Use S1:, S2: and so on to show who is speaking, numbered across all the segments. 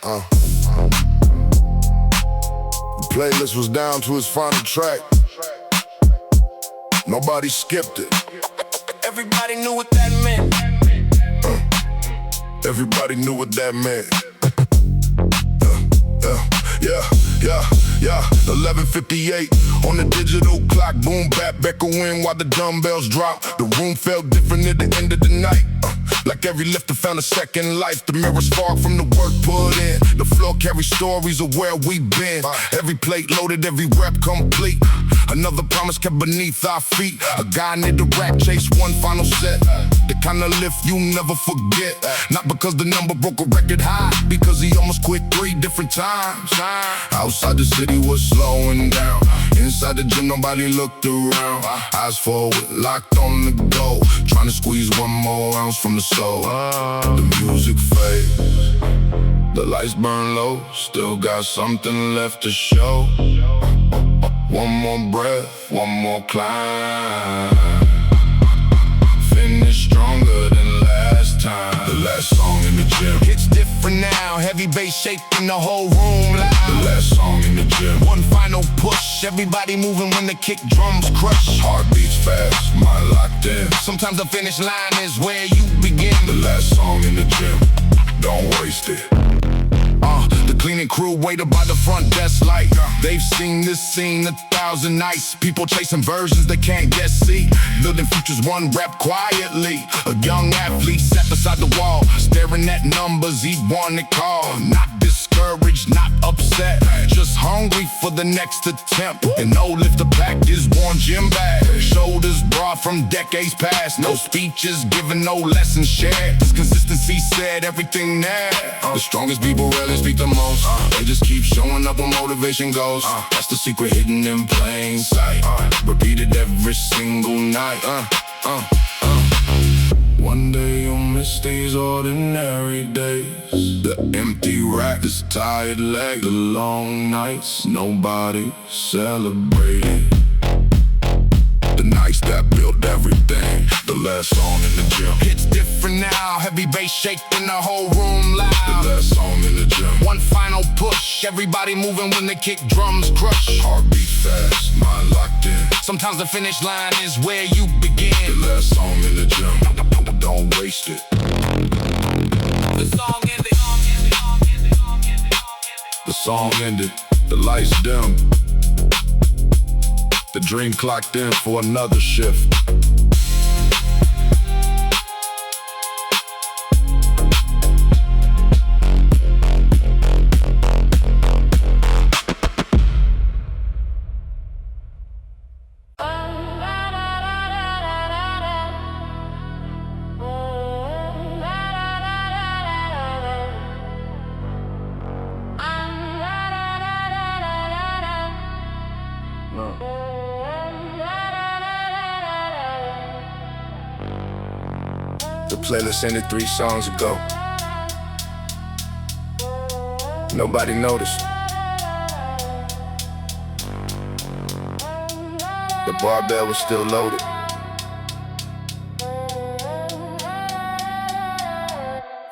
S1: The playlist was down to its final track. Nobody skipped it.
S2: Everybody knew what that meant.
S1: Everybody knew what that meant. Yeah. 11:58 on the digital clock. Boom, bap, echoing while the dumbbells drop. The room felt different at the end of the night. Like every lifter found a second life. The mirrors fog from the work put in. The floor carries stories of where we've been. Every plate loaded, every rep complete. Another promise kept beneath our feet. A guy near the rack chased one final set. The kind of lift you never forget. Not because the number broke a record high, because he almost quit 3 different times. Outside the city was slowing down. Inside the gym nobody looked around. Eyes forward, locked on the goal, trying to squeeze one more ounce from the soul. The music fades, the lights burn low. Still got something left to show. One more breath, one more climb. Finish stronger than last time. The last song in the gym.
S2: It's different now, heavy bass shaking the whole room loud.
S1: The last song in the gym.
S2: One final push, everybody moving when the kick drums crush.
S1: Heart beats fast, mind locked in.
S2: Sometimes the finish line is where you begin.
S1: The last song in the gym, don't waste it. The cleaning crew waited by the front desk light. They've seen this scene 1,000 nights. People chasing versions they can't yet see. Building futures one rep quietly. A young athlete sat beside the wall, staring at numbers he wanted called. Not discouraged, not upset, just hungry for the next attempt. An old lifter packed his worn gym bag, shoulders broad from decades past. No speeches given, no lessons shared. This consistency said everything there. The strongest people rarely speak the most. They just keep showing up when motivation goes. That's the secret hidden in plain sight. Repeated every single night. One day you'll miss these ordinary days. The empty rack, this tired leg, the long nights nobody celebrated. The nights that built everything. The last song in the gym.
S2: It's different now, heavy bass shaking the whole room loud.
S1: The last song in the gym.
S2: One final push, everybody moving when the kick drums crush.
S1: Heart beats fast, mind locked in.
S2: Sometimes the finish line is where you begin.
S1: The last song in the gym, don't waste it.
S2: The song ended.
S1: The song ended, the lights dim. The dream clocked in for another shift. The playlist ended 3 songs ago. Nobody noticed. The barbell was still loaded.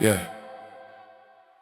S1: Yeah.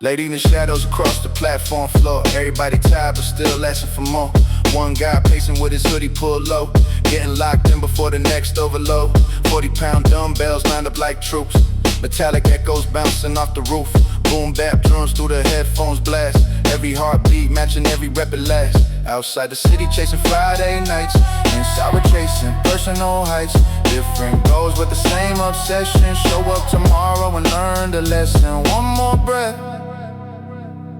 S1: Late evening shadows across the platform floor. Everybody tired but still asking for more. One guy pacing with his hoodie pulled low, getting locked in before the next overload. 40-pound dumbbells lined up like troops. Metallic echoes bouncing off the roof. Boom bap drums through the headphones blast. Every heartbeat matching every rep it lasts. Outside the city chasing Friday nights. Inside we're chasing personal heights. Different goals with the same obsession. Show up tomorrow and learn the lesson. One more breath,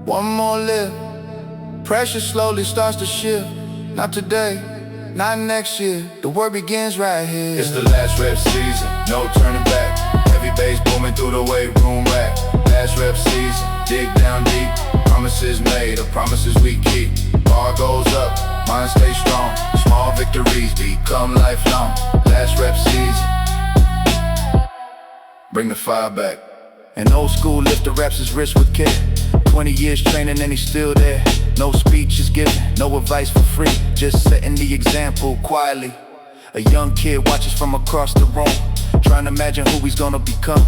S1: one more lift. Pressure slowly starts to shift. Not today, not next year. The work begins right here. It's the last rep season, no turning back. Heavy bass booming through the weight room rack. Last rep season, dig down deep. Promises made, or promises we keep. Bar goes up, mind stays strong. Small victories become lifelong. Last rep season, bring the fire back. An old school lifter raps his wrist with care. 20 years training and he's still there. No speech is given, no advice for free. Just setting the example quietly. A young kid watches from across the room, trying to imagine who he's gonna become.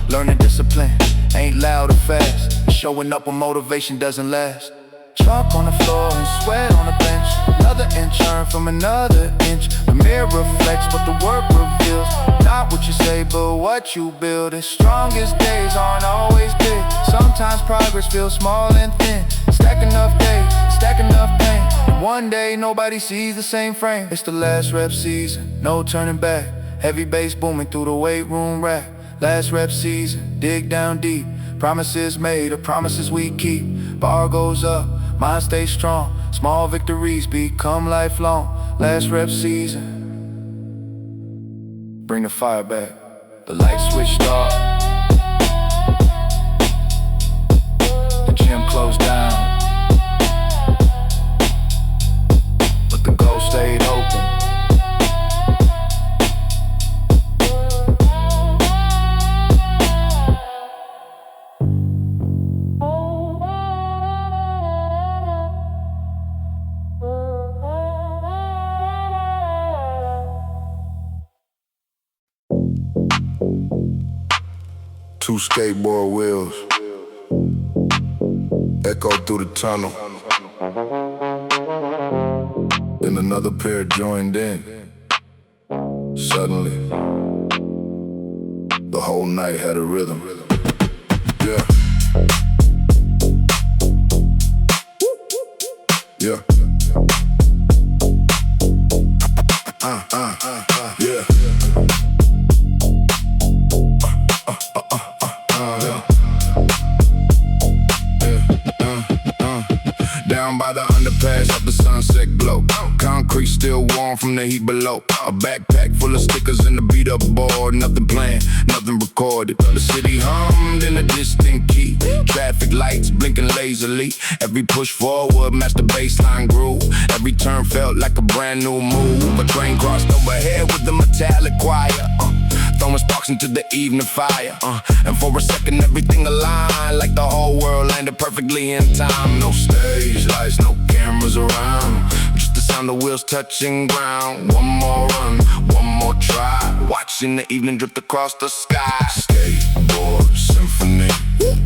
S1: Learning discipline, ain't loud or fast. Showing up when motivation doesn't last. Chalk on the floor and sweat on the bench. Another inch earned from another inch. The mirror reflects what the work reveals. Not what you say, but what you build. The strongest days aren't always big. Sometimes progress feels small and thin. Stack enough days, stack enough pain, and one day nobody sees the same frame. It's the last rep season, no turning back. Heavy bass booming through the weight room rack. Last rep season, dig down deep. Promises made, or promises we keep. Bar goes up, mind stays strong. Small victories become lifelong. Last rep season, bring the fire back. The light switched off, the gym closed down, but the goal stayed open.
S3: Two skateboard wheels echo through the tunnel. Then another pair joined in. Suddenly, the whole night had a rhythm. Yeah. Yeah. Yeah. Down by the underpass at the sunset glow. Concrete still warm from the heat below. A backpack full of stickers and a beat up board. Nothing planned, nothing recorded. The city hummed in a distant key. Traffic lights blinking lazily. Every push forward matched the baseline groove. Every turn felt like a brand new move. A train crossed overhead with the metallic choir. Throwing sparks into the evening fire. And for a second everything aligned, like the whole world landed perfectly in time. No stage lights, no cameras around, just the sound of wheels touching ground. One more run, one more try, watching the evening drift across the sky. Skateboard symphony,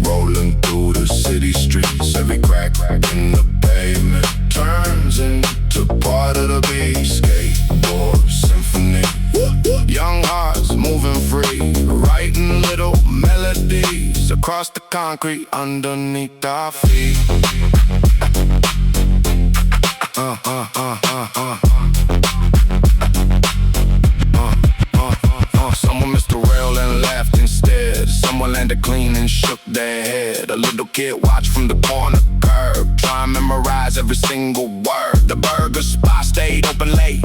S3: rolling through the city streets. Every crack in the pavement turns into part of the beat. Skateboard symphony, young hearts moving free, writing little melodies across the concrete underneath our feet. Someone missed the rail and laughed instead. Someone landed clean and shook their head. A little kid watched from the corner curb, try and memorize every single word. The burger spot stayed open late.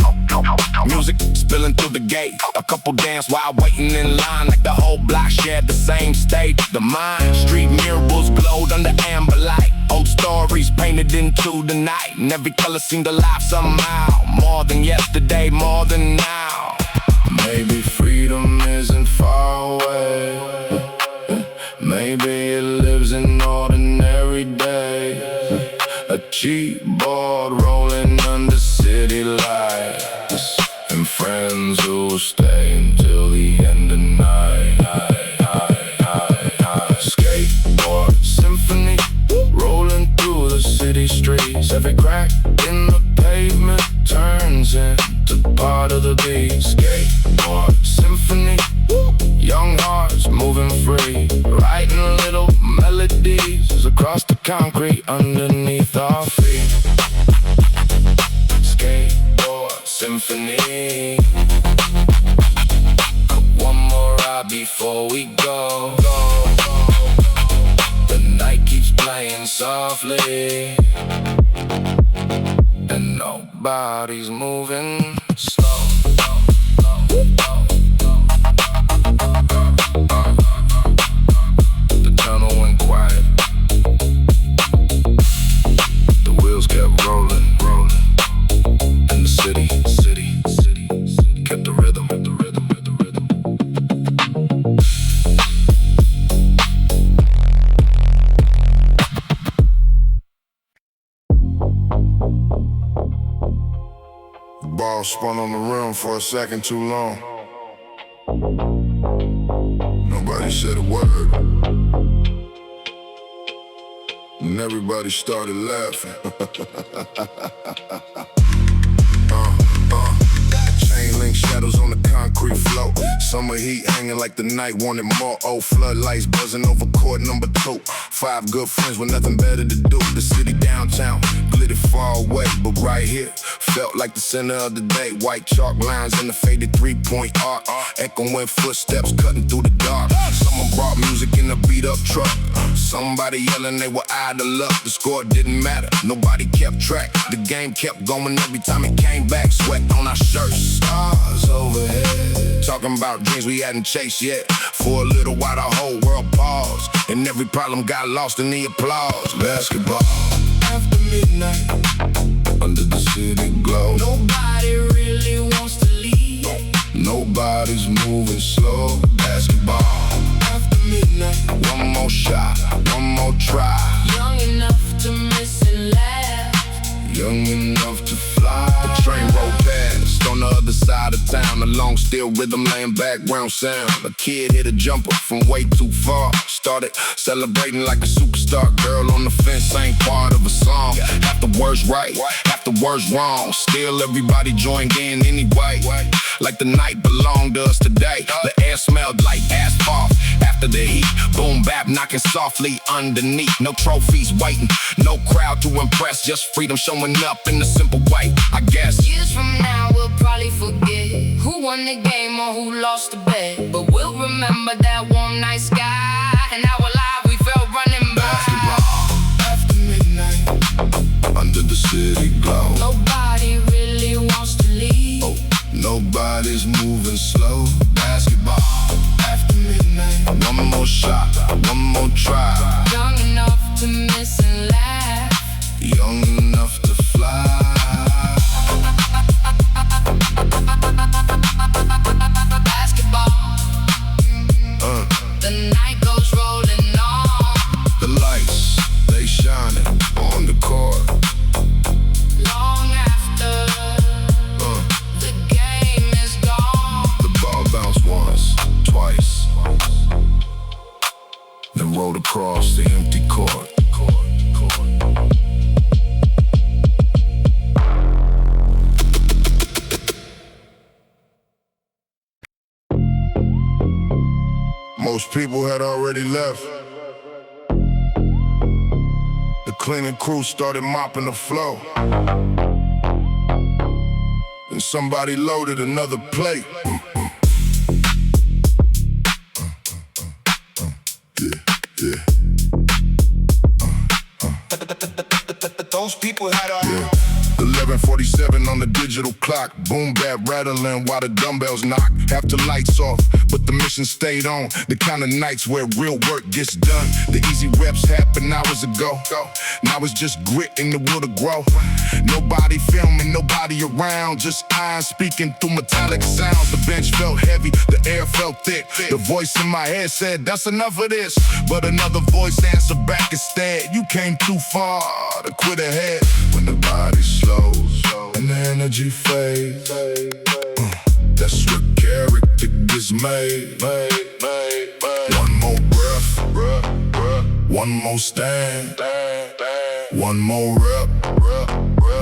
S3: Music spilling through the gate. A couple danced while waiting in line, like the whole block shared the same state. The mind street murals glowed under amber light. Old stories painted into the night, and every color seemed alive somehow. More than yesterday, more than now. Maybe freedom isn't far away. Maybe it lives in ordinary days. A cheap board rolling under city lights, and friends who stay until the end of night. Skateboard symphony, rolling through the city streets. Every crack in the pavement turns into part of the beat. Skateboard symphony, young hearts moving free, writing little melodies across the concrete underneath our feet. Skateboard symphony, one more ride before we go. The night keeps playing softly, and nobody's moving slow. The tunnel went quiet. The wheels kept rolling, and the city kept the rhythm. Ball spun on the rim for a second too long. Nobody said a word. and everybody started laughing. Chain link shadows on the concrete floor. Summer heat hanging like the night wanted more. Oh, floodlights buzzing over court number 2. 5 good friends with nothing better to do. The city downtown glittered far away, but right here felt like the center of the day. White chalk lines in the faded 3-point arc, echoing footsteps cutting through the dark. Someone brought music in a beat up truck. Somebody yelling they were out of luck. The score didn't matter, nobody kept track. The game kept going every time it came back. Sweat on our shirts, stars overhead, talking about dreams we hadn't chased yet. For a little while the whole world paused, and every problem got lost in the applause. Basketball after midnight, under the city glow. Nobody really wants to leave, nobody's moving slow. Basketball after midnight, one more shot, one more try.
S4: Young enough to miss and laugh,
S3: young enough to fly. The train rolled past on the other side of town. A long steel rhythm laying background sound. A kid hit a jumper from way too far. Started celebrating like a superstar. Girl on the fence ain't part of a song. Half the words right, half the words wrong. Still everybody joined in anyway, like the night belonged to us today. The air smelled like asphalt after the heat. Boom bap knocking softly underneath. No trophies waiting, no crowd to impress. Just freedom showing up in a simple way, I guess.
S4: years from now we'll probably forget who won the game or who lost the bet, but we'll remember that warm night sky and how alive we felt running by.
S3: Basketball after midnight, under the city glow.
S4: Nobody really wants to leave,
S3: Oh, nobody's moving slow. Basketball after midnight, one more shot, one more try.
S4: young enough to miss and laugh,
S3: Young enough to fly.
S4: basketball. The night goes rolling on,
S3: The lights, they shining on the court.
S4: long after the game is gone.
S3: The ball bounced once, twice, then rolled across the empty court. Most people had already left. The cleaning crew started mopping the floor, and somebody loaded another plate.
S2: Those people had a
S3: 11:47 on the digital clock. Boom bap rattling while the dumbbells knock. Half the lights off, but the mission stayed on. The kind of nights where real work gets done. The easy reps happened hours ago. Now it's just grit in the will to grow. Nobody filming, nobody around. Just iron speaking through metallic sounds. The bench felt heavy, the air felt thick. The voice in my head said, that's enough of this. But another voice answered back instead, you came too far to quit ahead. When the body slows and the energy fades, that's where character gets made. One more breath, one more stand, one more rep.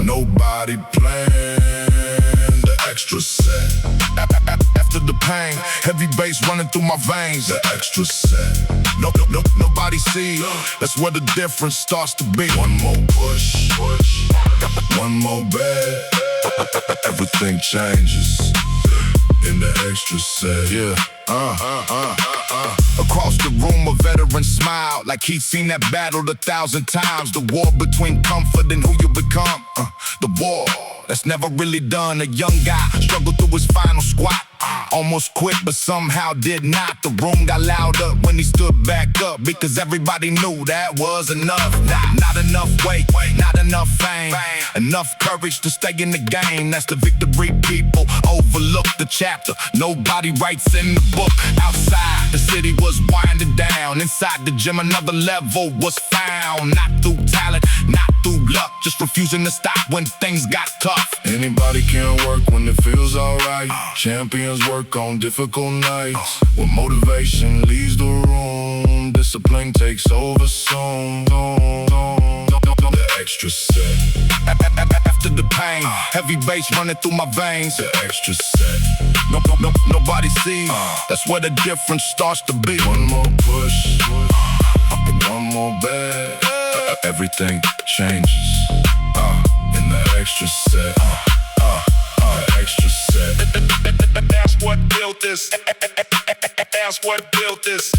S3: Nobody planned the extra set. After the pain, heavy bass running through my veins. The extra set. Nobody sees. That's where the difference starts to be. One more push, one more bed. Everything changes in the extra set. Yeah. Across the room, a veteran smiled like he'd seen that battle 1,000 times. The war between comfort and who you become. The war that's never really done. A young guy struggled through his final squat. Almost quit, but somehow did not. The room got louder when he stood back up, because everybody knew that was enough. Not enough weight, not enough fame, enough courage to stay in the game. That's the victory. People overlook the chapter nobody writes in the book. Outside, the city was winding down. Inside the gym, another level was found. Not through talent, not through luck, just refusing to stop when things got tough. Anybody can work when it feels alright. Champions work on difficult nights. When motivation leaves the room, discipline takes over soon. extra set.
S2: After the pain, heavy bass running through my veins.
S3: The extra set.
S2: Nobody sees. That's where the difference starts to be.
S3: One more push, and one more bag. Everything changes in the extra set. The extra set.
S2: That's what built this. That's what built this.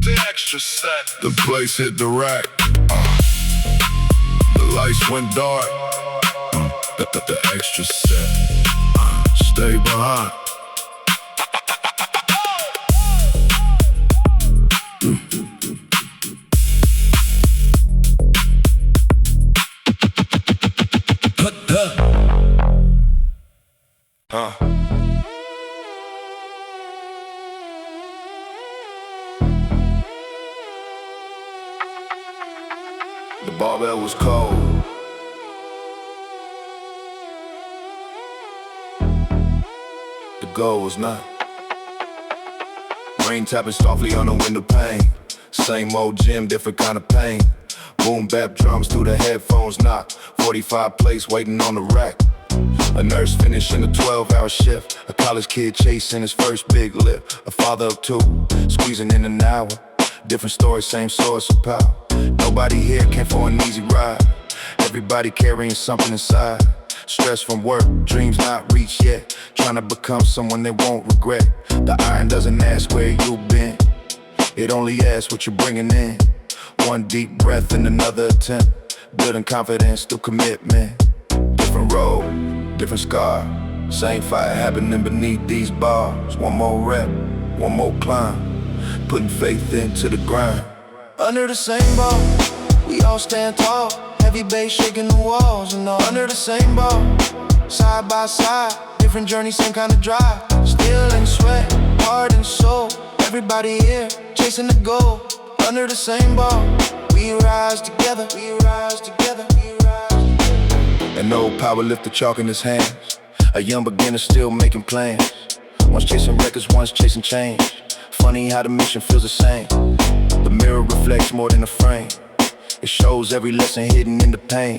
S2: The extra set.
S3: The place hit the rack. The lights went dark. The extra set. Stay behind.
S1: The barbell was cold. The goal was not. Rain tapping softly on the window pane. Same old gym, different kind of pain. Boom bap drums through the headphones knock. 45 plates waiting on the rack. A nurse finishing a 12-hour shift. A college kid chasing his first big lip. A father of two, squeezing in an hour. Different story, same source of power. Nobody here came for an easy ride. Everybody carrying something inside. Stress from work, dreams not reached yet. Trying to become someone they won't regret. The iron doesn't ask where you've been. It only asks what you're bringing in. One deep breath and another attempt. Building confidence through commitment. Different road, different scar. Same fire happening beneath these bars. One more rep, one more climb. Putting faith into the grind. Under the same bar, we all stand tall. Heavy bass shaking the walls and all. Under the same bar, side by side. Different journey, same kind of drive. Still in sweat, heart and soul. Everybody here, chasing the goal. Under the same bar, we rise together. We rise together. We rise together. An old powerlifter chalk in his hands. A young beginner still making plans. One's chasing records, one's chasing change. Funny how the mission feels the same. The mirror reflects more than a frame. It shows every lesson hidden in the pain.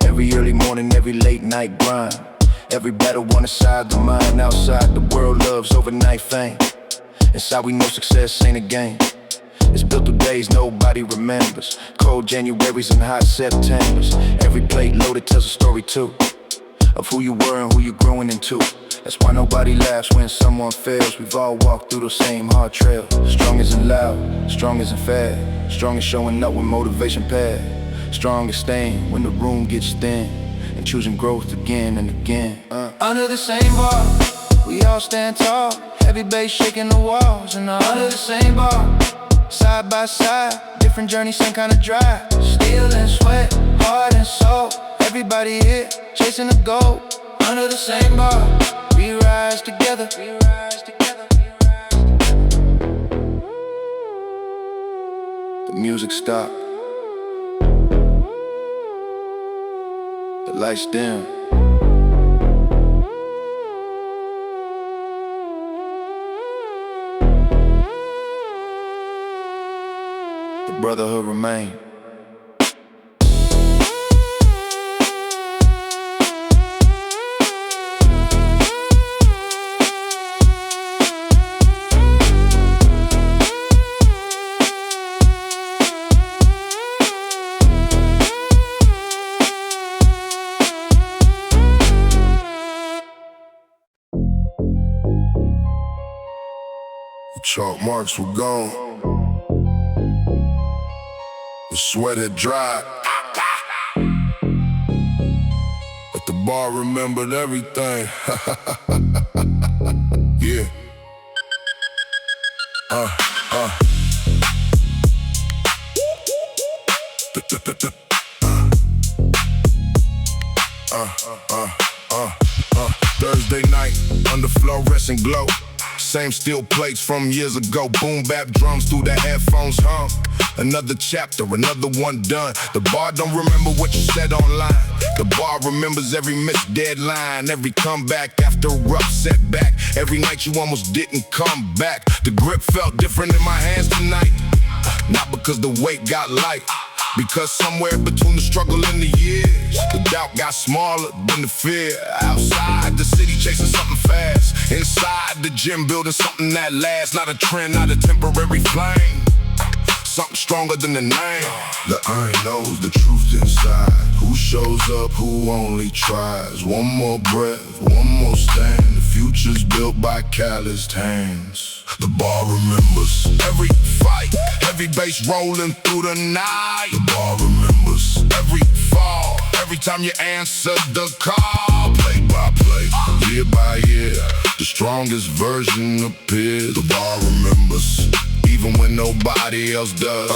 S1: Every early morning, every late night grind. Every battle won inside the mind. Outside the world loves overnight fame. Inside we know success ain't a game. It's built through days nobody remembers. Cold Januaries and hot Septembers. Every plate loaded tells a story too, of who you were and who you're growing into. That's why nobody laughs when someone fails. We've all walked through those same hard trails. Strong isn't loud, strong isn't fast. Strong is showing up when motivation pass. Strong is staying when the room gets thin. And choosing growth again and again. Under the same bar, we all stand tall. Heavy bass shaking the walls. And under the same bar, side by side. Different journey, same kind of drive. Steel and sweat, heart and soul. Everybody here, chasing the goal. Under the same bar, we rise together. We rise together. We rise together. The music stopped. The lights dim. The brotherhood remained.
S3: The chalk marks were gone. The sweat had dried. But the bar remembered everything. Yeah. Thursday night, on the fluorescent glow. Same steel plates from years ago. Boom bap drums through the headphones hum. Another chapter, another one done. The bar don't remember what you said online. The bar remembers every missed deadline. Every comeback after a rough setback. Every night you almost didn't come back. The grip felt different in my hands tonight. Not because the weight got light, Because somewhere between the struggle and the years, the doubt got smaller than the fear. Outside the city chasing something fast, inside the gym building something that lasts. Not a trend, not a temporary flame, something stronger than the name. The iron knows the truth inside. Who shows up, who only tries. One more breath, one more stand. The future's built by calloused hands. The bar remembers every fight, heavy bass rolling through the night. The bar remembers every fall, every time you answer the call. Play by play, year by year, the strongest version appears. The bar remembers even when nobody else does.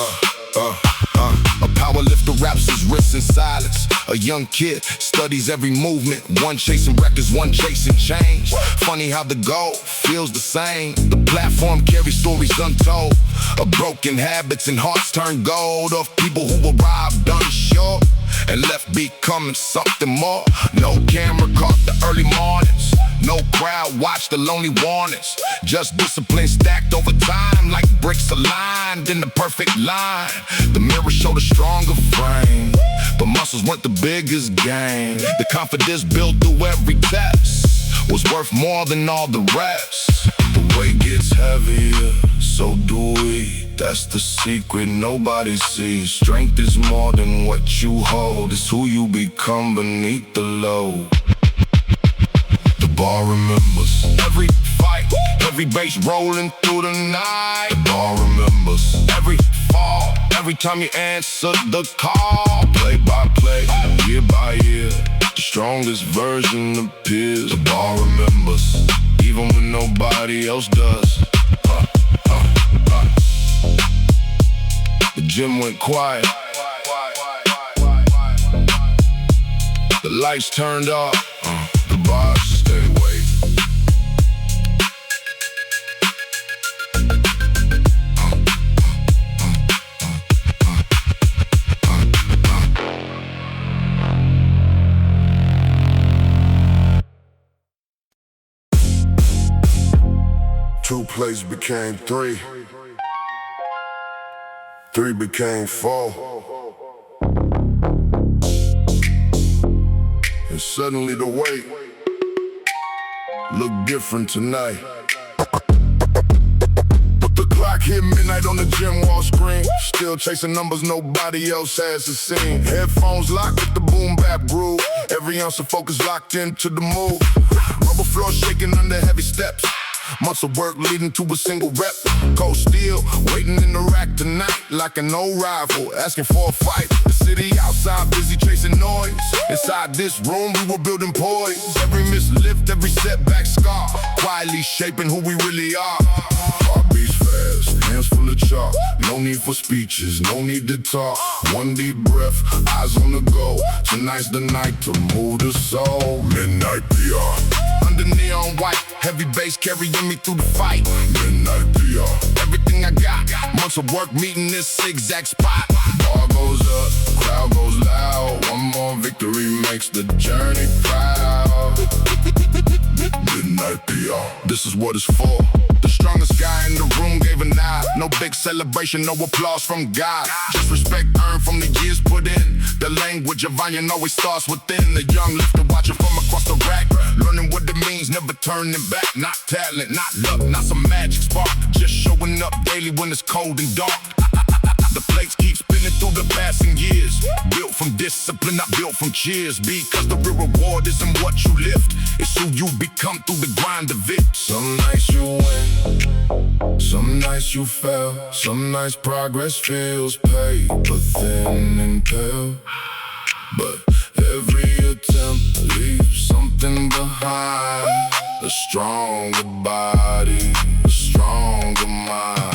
S3: A powerlifter wraps his wrists in silence. A young kid studies every movement. One chasing records, one chasing change. Funny how the goal feels the same. The platform carries stories untold of broken habits and hearts turned gold. Of people who arrived unsure and left becoming something more. No camera caught the early mornings, no crowd watched the lonely warnings. Just discipline stacked over time like bricks aligned in the perfect line. The mirror showed a stronger frame, but muscles weren't the biggest gain. The confidence built through every test was worth more than all the rest. The weight gets heavier, so do we. That's the secret nobody sees. Strength is more than what you hold, it's who you become beneath the load. The bar remembers every fight, every bass rolling through the night. The bar remembers every fall, every time you answer the call. Play by play, year by year, the strongest version appears. The bar remembers even when nobody else does. The gym went quiet, the lights turned off, the bars stay awake. Two plays became three, three became four, and suddenly the weight looked different tonight. The clock hit midnight on the gym wall screen. Still chasing numbers nobody else has seen. Headphones locked with the boom bap groove. Every ounce of focus locked into the move. Rubber floor shaking under heavy steps. Months of work leading to a single rep. Cold steel, waiting in the rack tonight like an old rival, asking for a fight. The city outside busy chasing noise. Inside this room we were building poise. Every mislift, every setback scar, quietly shaping who we really are. Heart beats fast, hands full of chalk. No need for speeches, no need to talk. One deep breath, eyes on the go. Tonight's the night to move the soul. Midnight PR. Under neon white, heavy bass carrying me through the fight. Midnight PR. Everything I got, months of work meeting this exact spot. Bar goes up, crowd goes loud. One more victory makes the journey proud. Midnight PR. This is what it's for. The strongest guy in the room gave a nod. No big celebration, no applause from God. Just respect earned from the years put in. The language of iron always starts within. The young lifter watching from across the rack, learning what it means, never turning back. Not talent, not luck, not some magic spark. Just showing up daily when it's cold and dark. The plates keep spinning through the passing years. Built from discipline, not built from cheers. Because the real reward isn't what you lift, it's who you become through the grind of it. Some nights you win, some nights you fail. Some nights progress feels paper thin and pale. But every attempt leaves something behind. A stronger body, a stronger mind.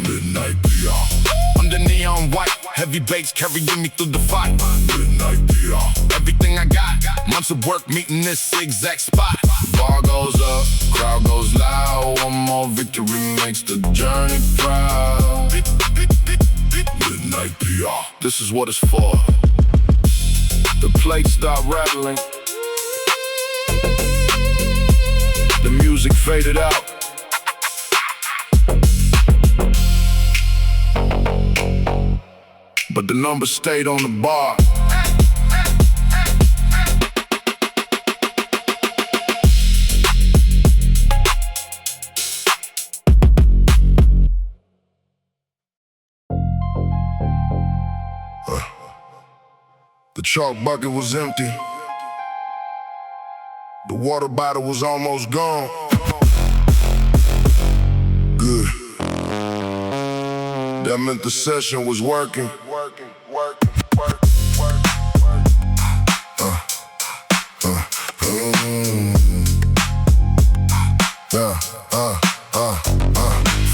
S3: Midnight PR. Under neon white, heavy bass carrying me through the fight. Midnight PR. Everything I got, months of work meeting this exact spot. Bar goes up, crowd goes loud. One more victory makes the journey proud. Midnight PR. This is what it's for. The plates start rattling, the music faded out. but the number stayed on the bar. The chalk bucket was empty. The water bottle was almost gone. Good. That meant the session was working.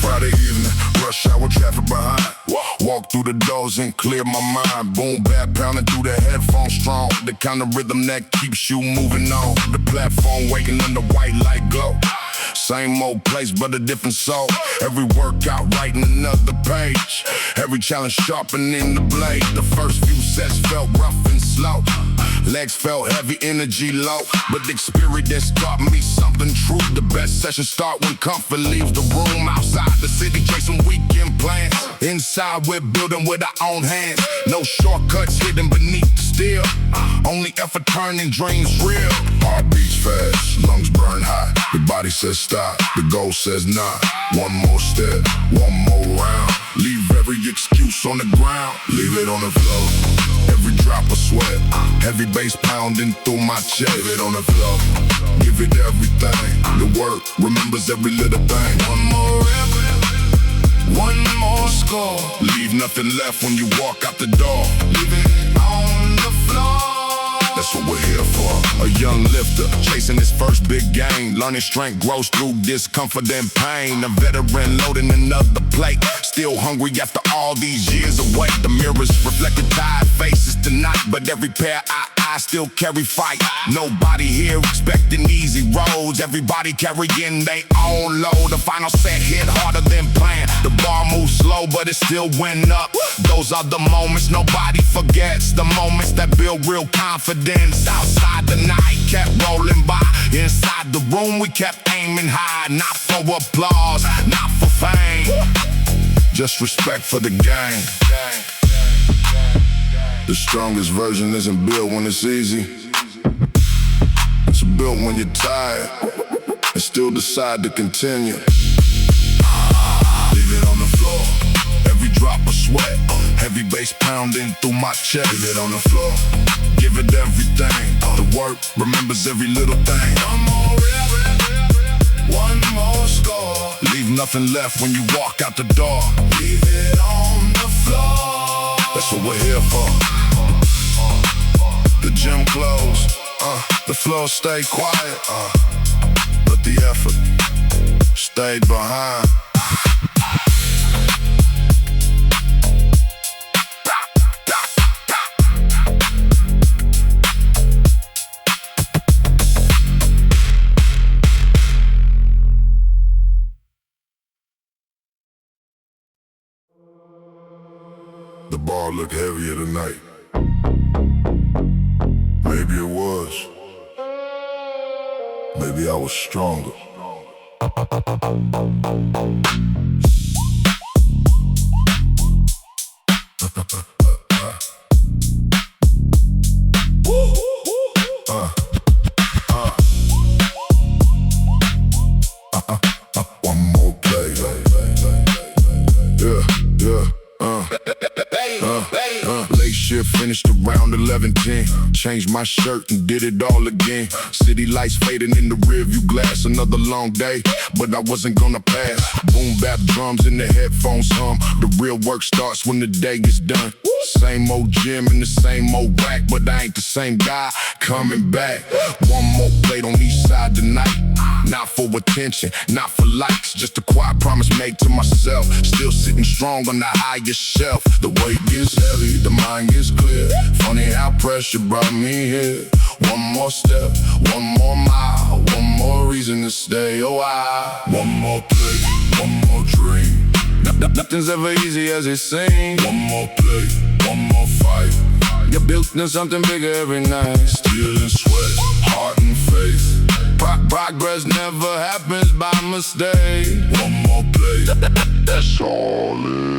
S3: Friday evening, rush hour traffic behind. Walk through the doors and clear my mind. Boom, bap pounding through the headphones strong. The kind of rhythm that keeps you moving on. The platform waiting in the white light glow. Same old place, but a different soul. Every workout writing another page. Every challenge sharpening the blade. The first few sets felt rough and slow. Legs felt heavy, energy low. But the experience taught me something true. The best sessions start when comfort leaves the room. Outside the city chasing weekend plans. Inside we're building with our own hands. No shortcuts hidden beneath the steel. Only effort turning dreams real. Heart beats fast, lungs burn high. The body says stop, the goal says nah. One more step, one more round. Leave every excuse on the ground. Leave it on the floor. Every drop of sweat, heavy bass pounding through my chest. Leave it on the floor. Give it everything. The work remembers every little thing. One more effort, one more score. Leave nothing left when you walk out the door. Leave it on the floor. That's what we're here for. A young lifter chasing his first big game. Learning strength grows through discomfort and pain. A veteran loading another plate. Still hungry after all these years away. The mirrors reflect the tired faces tonight. But every pair of eyes still carry fight. Nobody here expecting easy roads. Everybody carrying their own load. The final set hit harder than planned. The bar moves slow, but it still went up. Those are the moments nobody forgets. The moments that build real confidence. Outside the night kept rolling by. Inside the room we kept aiming high. Not for applause, not for fame. Just respect for the game. The strongest version isn't built when it's easy. It's built when you're tired and still decide to continue. Leave it on the floor. Every drop of sweat, heavy bass pounding through my chest. Leave it on the floor. Give it everything. The work remembers every little thing. One more rep, one more score. Leave nothing left when you walk out the door. Leave it on the floor. That's what we're here for. The gym closed, the floor stayed quiet, but the effort stayed behind. The bar looked heavier tonight. Maybe it was. Maybe I was stronger. One more play. Late shift finished around 11:10. Changed my shirt and did it all again. City lights fading in the rearview glass. Another long day, but I wasn't gonna pass. Boom bap drums in the headphones hum. The real work starts when the day is done. Same old gym in the same old rack, but I ain't the same guy coming back. One more plate on each side tonight. Not for attention, not for likes, just a quiet promise made to myself. Still sitting strong on the highest shelf. The weight gets heavy, the mind gets clear. Funny how pressure brought me here. One more step, one more mile, one more reason to stay a while. One more play, one more dream. Nothing's ever easy as it seems. One more play, one more fight. You're built into something bigger every night. Steel and sweat, heart and faith. Progress never happens by mistake. One more play, that's all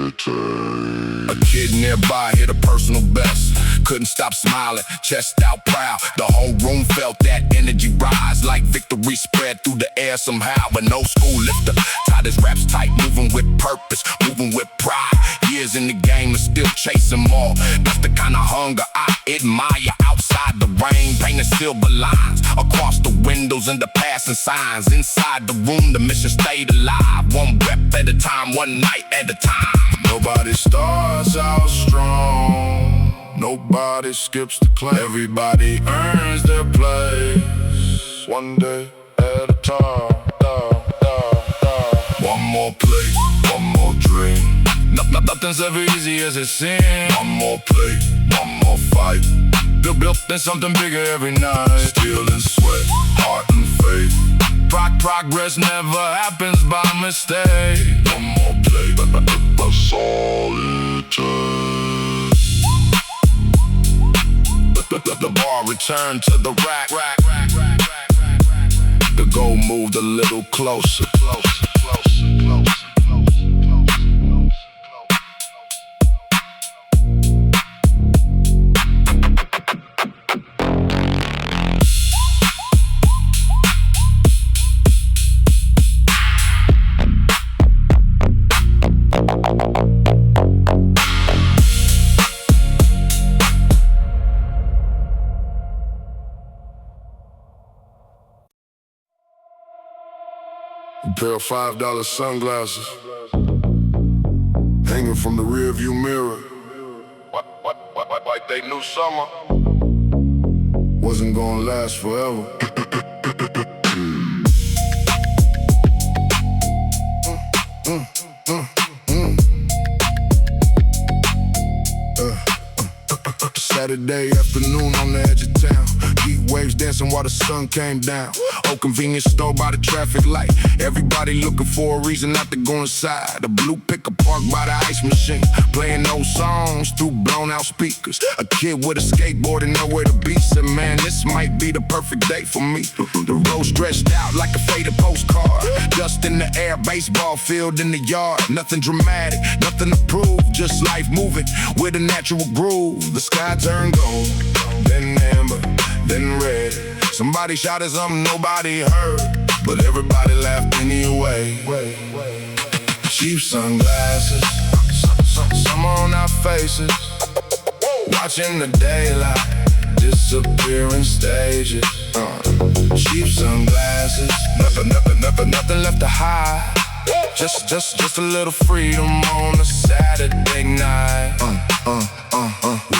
S3: it takes. A kid nearby hit a personal best. Couldn't stop smiling, chest out proud. The whole room felt that energy rise, like victory spread through the air somehow. But no school lifter, tied his raps tight, moving with purpose, moving with pride. Years in the game and still chasing more. That's the kind of hunger I admire. Outside the rain, painting silver lines across the windows and the passing signs. Inside the room, the mission stayed alive. One rep at a time, one night at a time.
S1: Nobody starts out strong, nobody skips the claim. Everybody earns their place, one day at a time.
S3: One more plate, one more dream.
S1: Nothing's ever easy as it seems.
S3: One more plate, one more fight.
S1: Built in something bigger every night.
S3: Steel and sweat, heart and faith.
S1: Progress never happens by mistake.
S3: One more plate, that's all it takes.
S1: The bar returned to the rack. The goal moved a little closer.
S3: A pair of $5 sunglasses hanging from the rearview mirror.
S1: Like they knew summer
S3: wasn't gonna last forever. Saturday afternoon on the edge of town. Heat waves dancing while the sun came down. Old convenience store by the traffic light. Everybody looking for a reason not to go inside. A blue pickup parked by the ice machine, playing those songs through blown out speakers. A kid with a skateboard and nowhere to be. Said, man, this might be the perfect day for me. The road stretched out like a faded postcard. Dust in the air, baseball field in the yard. Nothing dramatic, nothing to prove, just life moving with a natural groove. The sky turned gold, then amber, then red. Somebody shouted something nobody heard, but everybody laughed anyway. Cheap sunglasses, summer on our faces, watching the daylight disappear in stages. Cheap sunglasses, nothing left to hide. Just a little freedom on a Saturday night.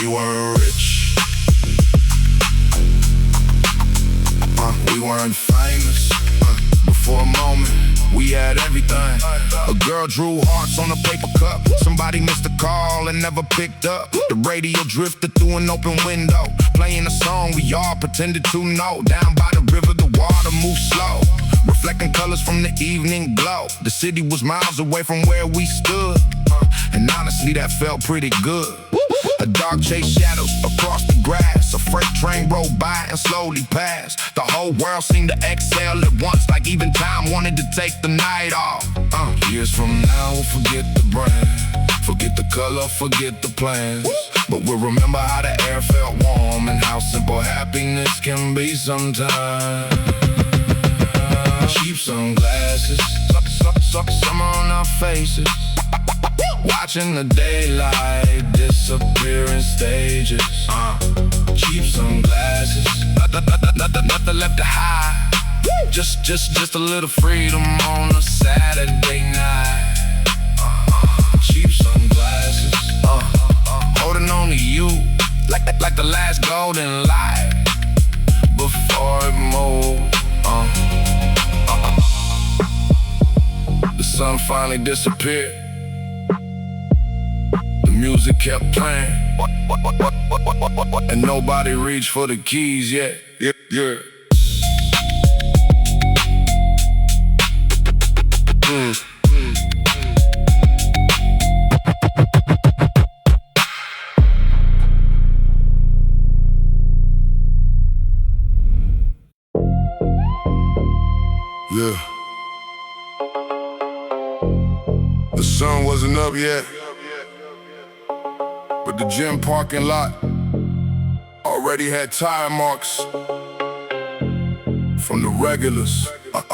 S3: We weren't rich, we weren't famous, but for a moment we had everything. A girl drew hearts on a paper cup. Somebody missed a call and never picked up. The radio drifted through an open window, playing a song we all pretended to know. Down by the river the water moved slow, reflecting colors from the evening glow. The city was miles away from where we stood, and honestly that felt pretty good. A dog chased shadows across the grass. A freight train rolled by and slowly passed. The whole world seemed to exhale at once, like even time wanted to take the night off. Years from now we'll forget the brand, forget the color, forget the plans, but we'll remember how the air felt warm and how simple happiness can be sometimes. Cheap sunglasses, summer on our faces, watching the daylight disappear in stages. Cheap sunglasses, nothing left to hide. Just a little freedom on a Saturday night. Cheap sunglasses, holding on to you like the last golden light before it moved. The sun finally disappeared. The music kept playing, and nobody reached for the keys yet. Yeah. Yeah. The sun wasn't up yet, but the gym parking lot already had tire marks from the regulars. 5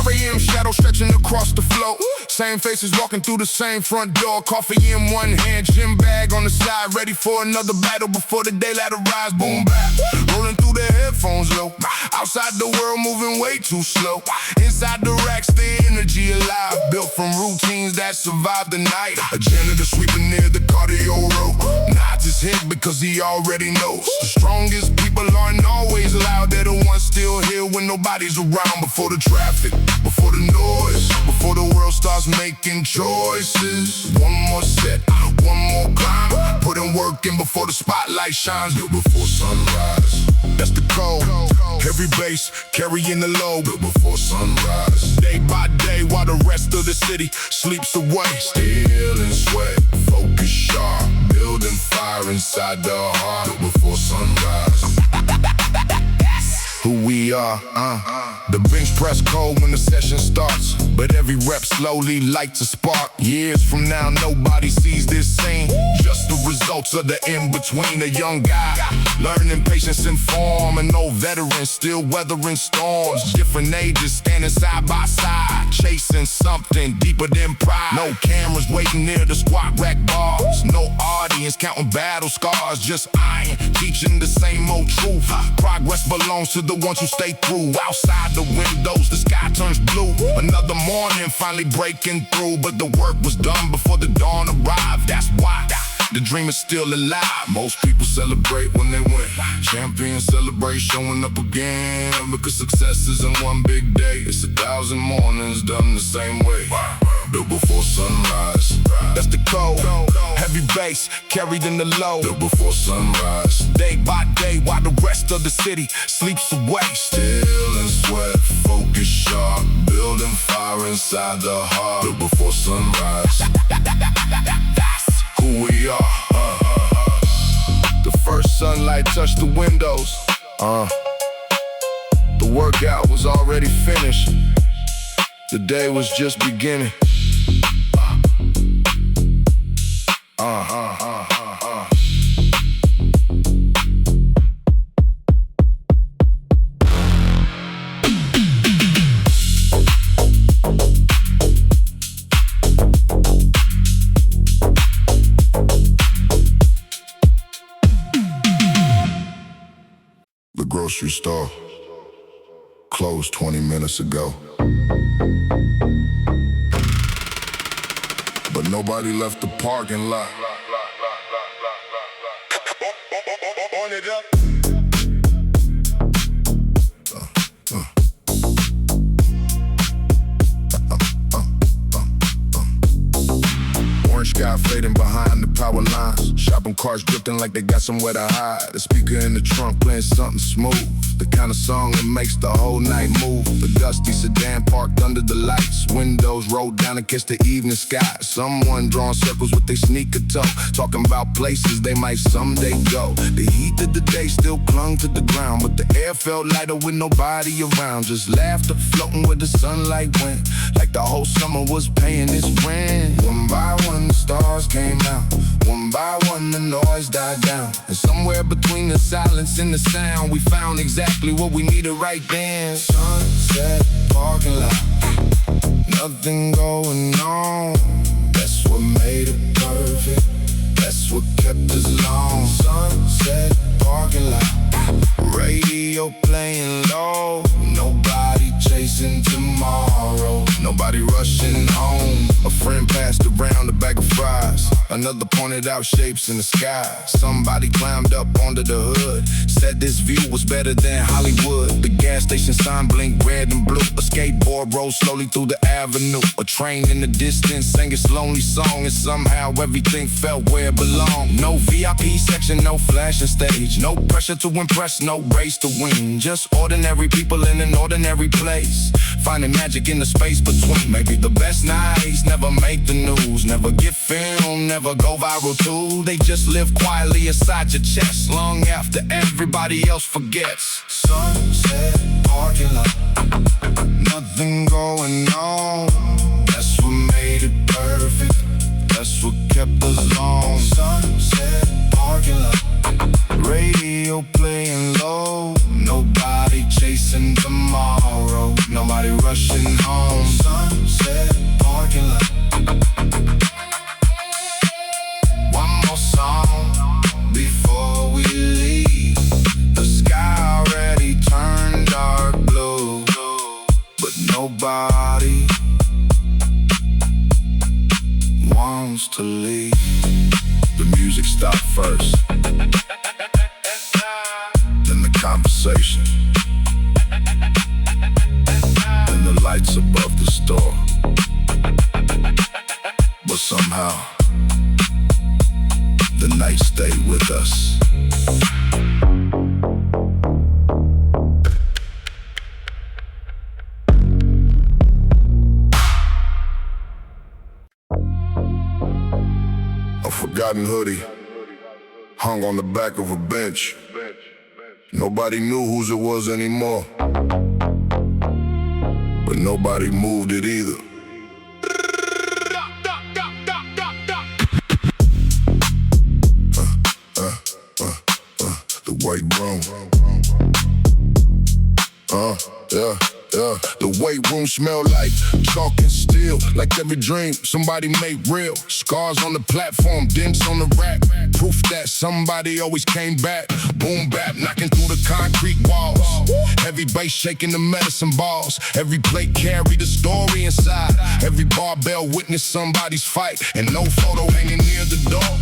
S3: a.m. shadow stretching across the floor. Same faces walking through the same front door. Coffee in one hand, gym bag on the side, ready for another battle before the daylight arrives. Boom bap, rolling through their headphones low. Outside the world moving way too slow. Inside the racks, the energy alive, built from routines that survive the night. A janitor sweeping near the cardio row, nods his head because he already knows the strongest people aren't always loud. They're the ones still here when nobody's around. Before the traffic, before the noise, before the world starts making choices. One more set, one more climb, putting work in before the spotlight shines. Built before sunrise, that's the code. Heavy bass, carrying the load. Built before sunrise, day by day while the rest of the city sleeps away. Still in sweat, focus sharp, building fire inside the heart. Built before sunrise, who we are, The bench press cold when the session starts, but every rep slowly lights a spark. Years from now, nobody sees this scene, just the results of the in-between. A young guy, learning patience and form, an old veteran still weathering storms. Different ages standing side by side, chasing something deeper than pride. No cameras waiting near the squat rack bars, no audience counting battle scars, just iron teaching the same old truth. Progress belongs to the ones who stay through. Outside the windows, the sky turns blue. Another morning finally breaking through, but the work was done before the dawn arrived. That's why the dream is still alive. Most people celebrate when they win. Champions celebrate showing up again, because success isn't one big day, it's 1,000 mornings done the same way. Built before sunrise, that's the code. Heavy bass carried in the load. Built before sunrise, day by day while the rest of the city sleeps away. Still in sweat, focus sharp, building fire inside the heart. Built before sunrise, that's who we are. The first sunlight touched the windows. The workout was already finished. The day was just beginning. The grocery store closed 20 minutes ago, but nobody left the parking lot. On it up. Orange sky fading behind the power lines. Shopping carts drifting like they got somewhere to hide. The speaker in the trunk playing something smooth, the kind of song that makes the whole night move. The dusty sedan parked under the lights, windows rolled down to kiss the evening sky. Someone drawing circles with their sneaker toe, talking about places they might someday go. The heat of the day still clung to the ground, but the air felt lighter with nobody around. Just laughter floating where the sunlight went, like the whole summer was paying its rent. One by one the stars came out, one by one the noise died down, and somewhere between the silence and the sound we found exactly what we needed right then. Sunset parking lot, nothing going on. That's what made it perfect, that's what kept us long. Sunset parking lot, radio playing low, nobody chasing tomorrow, nobody rushing home. A friend passed around a bag of fries, another pointed out shapes in the sky. Somebody climbed up onto the hood, said this view was better than Hollywood. The gas station sign blinked red and blue. A skateboard rolled slowly through the avenue. A train in the distance sang its lonely song, and somehow everything felt where it belonged. No VIP section, no flashing stage, no pressure to impress, no race to win. Just ordinary people in an ordinary place, finding magic in the space between. Maybe the best nights never make the news, never get filmed, never go viral too. They just live quietly inside your chest long after everybody else forgets. Sunset parking lot, nothing going on. That's what made it perfect, that's what kept us on. Sunset parking lot, radio playing low, nobody chasing tomorrow, nobody rushing home. Sunset parking lot. One more song before we leave. The sky already turned dark blue, but nobody wants to leave. The music stopped first, then the conversation, then the lights above the store. But somehow the night stayed with us. A forgotten hoodie hung on the back of a bench. Nobody knew whose it was anymore, but nobody moved it either. The white room. Yeah. The weight room smell like chalk and steel, like every dream somebody made real. Scars on the platform, dents on the rack, proof that somebody always came back. Boom bap knocking through the concrete walls, heavy bass shaking the medicine balls. Every plate carried a story inside, every barbell witnessed somebody's fight, and no photo hanging near the door.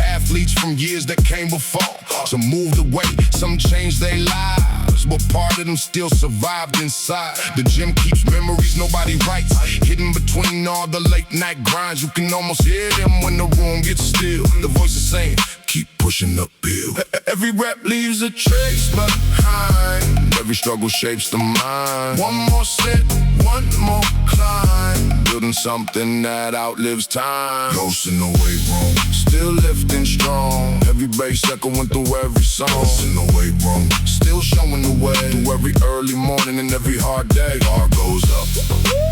S3: Athletes from years that came before, some moved away, some changed their lives, but part of them still survived inside. The gym keeps memories nobody writes, hidden between all the late night grinds. You can almost hear them when the room gets still. The voice is saying, keep pushing uphill. Every rap leaves a trace behind, every struggle shapes the mind. One more set, one more climb, building something that outlives time. Ghosts in the weight room, still lifting strong, every bass echoing through every song. Ghosts in the weight room, still showing the way, through every early morning and every hard day. Bar goes up,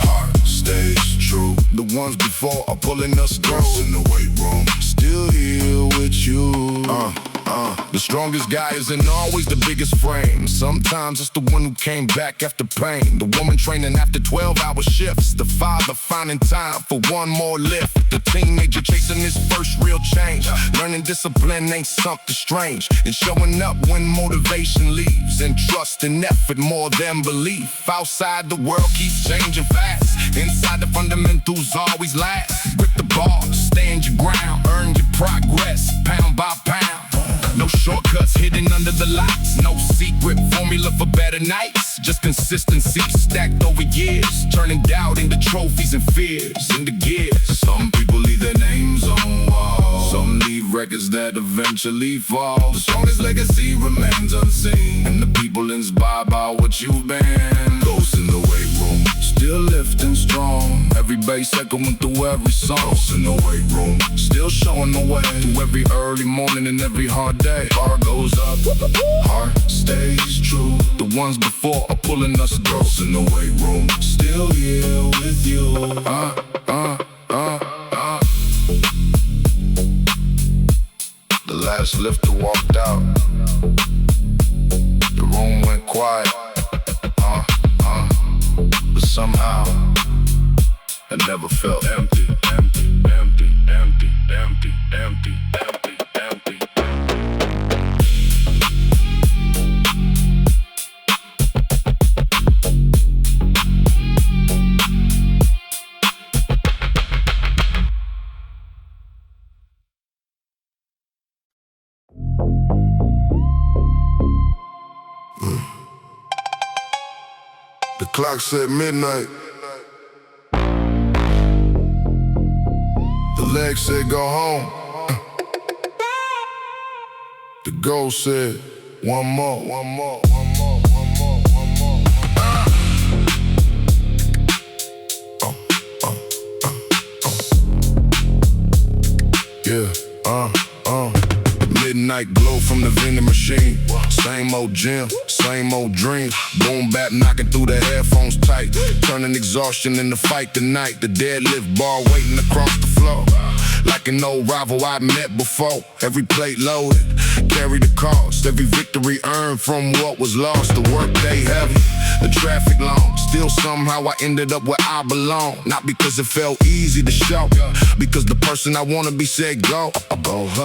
S3: heart stays true. The ones before are pulling us through. Ghosts in the weight room, still here with you. The strongest guy isn't always the biggest frame. Sometimes it's the one who came back after pain. The woman training after 12-hour shifts. The father finding time for one more lift. The teenager chasing his first real change. Learning discipline ain't something strange, and showing up when motivation leaves, and trust and effort more than belief. Outside the world keeps changing fast, inside the fundamentals always last. Grip the ball, stand your ground, earn your progress, pound by pound. No shortcuts hidden under the lights, no secret formula for better nights. Just consistency stacked over years, turning doubt into trophies and fears into gears. Some people leave their names on walls, some leave records that eventually fall. The strongest legacy remains unseen, and the people inspired by what you've been. Ghosts in the weight room, still lifting strong, every bass echoing through every song. Ghosts in the weight room, still showing the way, through every early morning and every hard day. Bar goes up, heart stays true. The ones before are pulling us through. Ghosts in the weight room, still here with you. The last lifter walked out, the room went quiet. But somehow I never felt empty, empty, empty, empty, empty, empty, empty, empty. The clock said midnight. The leg said go home. The ghost said one more, one more, one more, one more, one more. Midnight glow from the vending machine. Same old gym, same old dream. Boom bap knocking through the headphones tight. Turning exhaustion into fight tonight. The deadlift bar waiting across the floor. Like an old rival I met before. Every plate loaded, carry the cost. Every victory earned from what was lost. The workday heavy, the traffic long. Still somehow I ended up where I belong. Not because it felt easy to show, because the person I wanna be said go.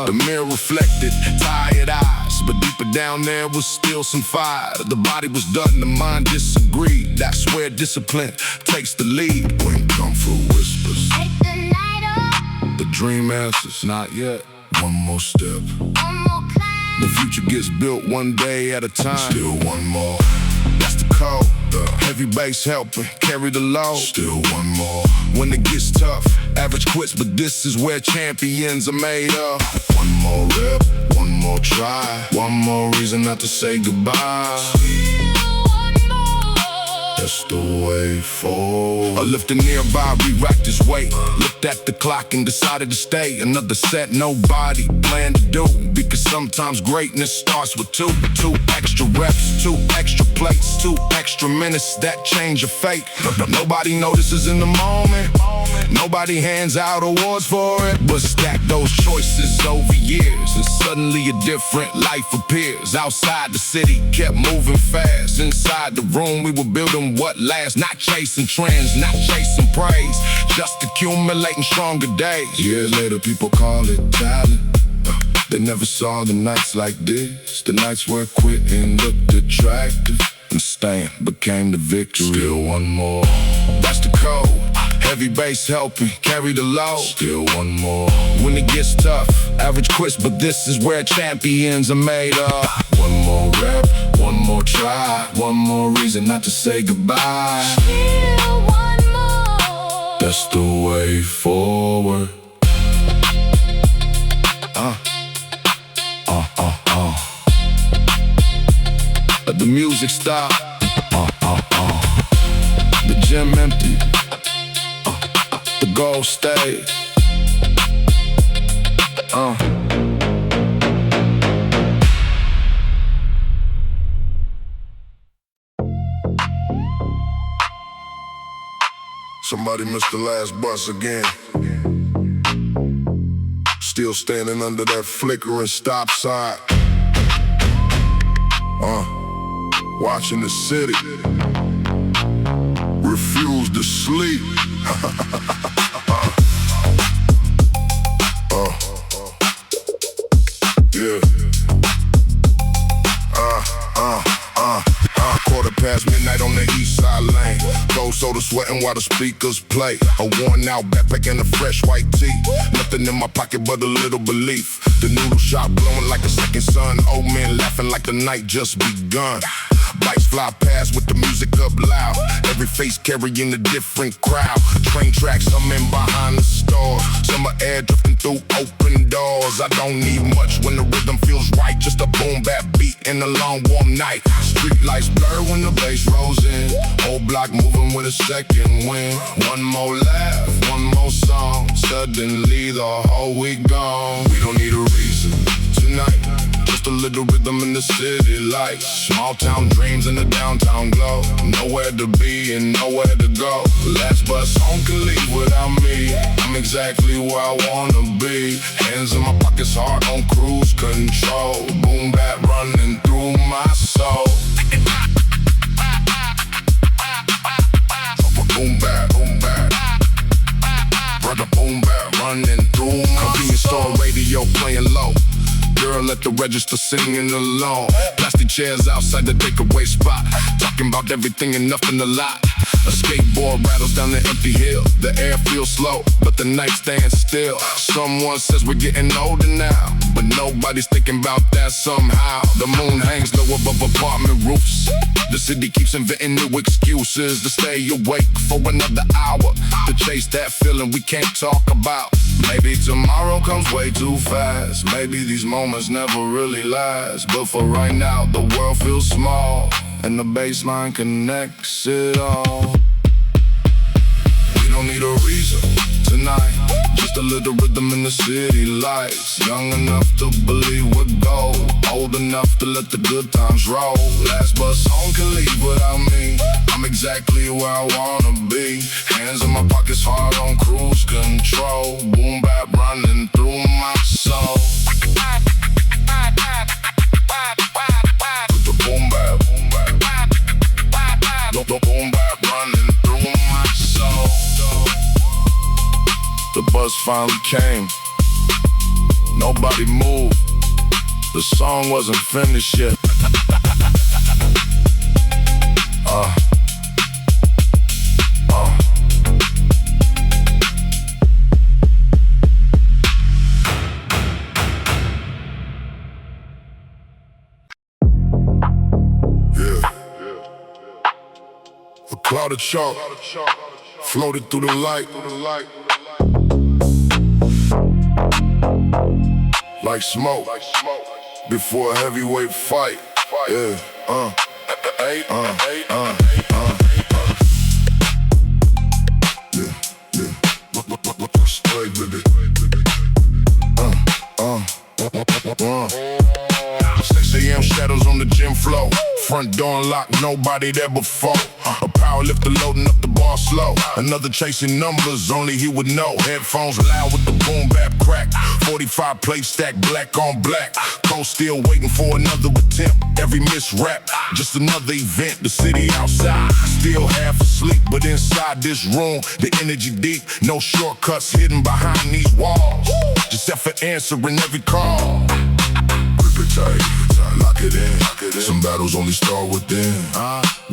S3: The mirror reflected tired eyes, but deeper down there was still some fire. The body was done, the mind disagreed. That's where discipline takes the lead. When comfort whispers,
S4: Take the night off,
S3: the dream answers, not yet. One more step,
S4: one more climb.
S3: the future gets built one day at a time. Still one more, that's the code. The heavy bass helping carry the load. Still one more, when it gets tough, average quits, but this is where champions are made of. One more rep, one more try, one more reason not to say goodbye. That's the way forward. I lifted nearby, re-racked his weight. Looked at the clock and decided to stay. Another set, nobody planned to do. Because sometimes greatness starts with two extra reps, 2 extra plates, 2 extra minutes that change your fate. Nobody notices in the moment, nobody hands out awards for it. But stack those choices over years, and suddenly a different life appears. Outside the city, kept moving fast. Inside the room, we were building what lasts. Not chasing trends, not chasing praise, just accumulating stronger days. Years later, people call it talent. They never saw the nights like this. The nights where quitting looked attractive and staying became the victory. Still one more, that's the code. Heavy bass helping carry the load. Still one more, when it gets tough, average quits, but this is where champions are made of. One more rep, one more try, one more reason not to say goodbye.
S4: Still one more.
S3: That's the way forward. Let the music stop. The gym empty. The goal stays. Somebody missed the last bus again. Still standing under that flickering stop sign. Watching the city refuse to sleep. Yeah. Quarter past midnight on the east side lane. Cold soda sweating while the speakers play. A worn out backpack and a fresh white tee. Nothing in my pocket but a little belief. The noodle shop blowing like a second sun. Old men laughing like the night just begun. Bikes fly past with the music up loud. Every face carrying a different crowd. Train tracks humming behind the store. Summer air drifting through open doors. I don't need much when the rhythm feels right. Just a boom bap beat in a long warm night. Street lights blur when the bass rolls in. Whole block moving with a second wind. One more laugh, one more song. Suddenly the whole week gone. We don't need a reason tonight. Just a little rhythm in the city lights. Small town dreams in the downtown glow. Nowhere to be and nowhere to go. Last bus home can leave without me. I'm exactly where I wanna be. Hands in my pockets, heart on cruise control. Boom bap running through my soul. Boom bap, boom bap. Brother boom bap running through my convenience store radio playing low. Girl at the register singing along. Plastic chairs outside the takeaway spot. Talking about everything and nothing a lot. A skateboard rattles down the empty hill. The air feels slow, but the night stands still. Someone says we're getting older now, but nobody's thinking about that somehow. The moon hangs low above apartment roofs. The city keeps inventing new excuses to stay awake for another hour. To chase that feeling we can't talk about. Maybe tomorrow comes way too fast. Maybe these moments never really last. But for right now, the world feels small, and the baseline connects it all. We don't need a reason tonight. Just the little rhythm in the city lights. Young enough to believe we're gold, old enough to let the good times roll. Last bus home can leave without me. I'm exactly where I wanna be. Hands in my pockets, hard on cruise control. Boom bap running through my soul. The boom bap, the boom bap running through my soul. The bus finally came. Nobody moved. The song wasn't finished yet. A cloud of chalk floated through the light, like smoke before a heavyweight fight. Yeah, straight with it. 6 a.m. shadows on the gym floor. Front door unlocked, nobody there before. A power lifter loading up the bar slow. Another chasing numbers, only he would know. Headphones loud with the boom bap crack. 45 plates stacked black on black. Cold still waiting for another attempt. Every miss rap, just another event. The city outside, still half asleep. But inside this room, the energy deep. No shortcuts hidden behind these walls. Just effort answering every call. Grip it tight, lock it in. Some battles only start within.